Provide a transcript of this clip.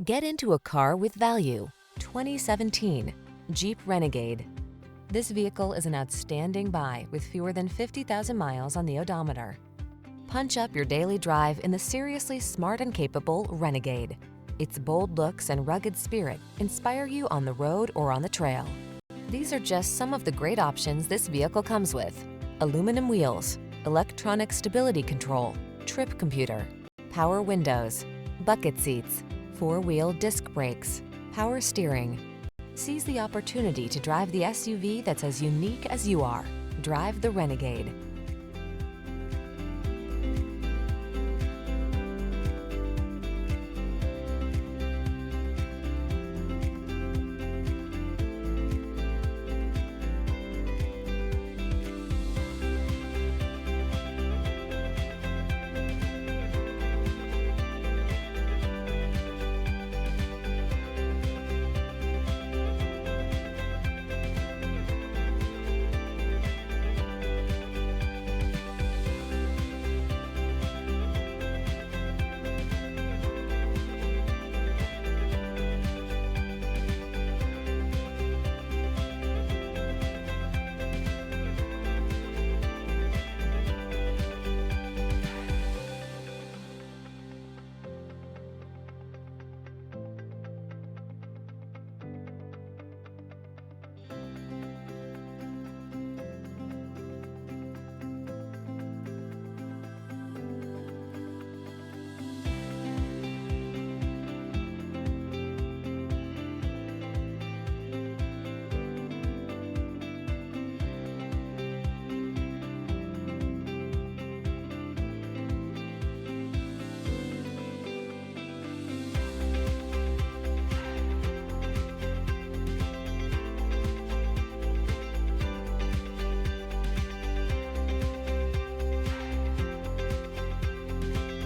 Get into a car with value. 2017 Jeep Renegade. This vehicle is an outstanding buy with fewer than 50,000 miles on the odometer. Punch up your daily drive in the seriously smart and capable Renegade. Its bold looks and rugged spirit inspire you on the road or on the trail. These are just some of the great options this vehicle comes with: aluminum wheels, electronic stability control, trip computer, power windows, bucket seats, four-wheel disc brakes, power steering. Seize the opportunity to drive the SUV that's as unique as you are. Drive the Renegade.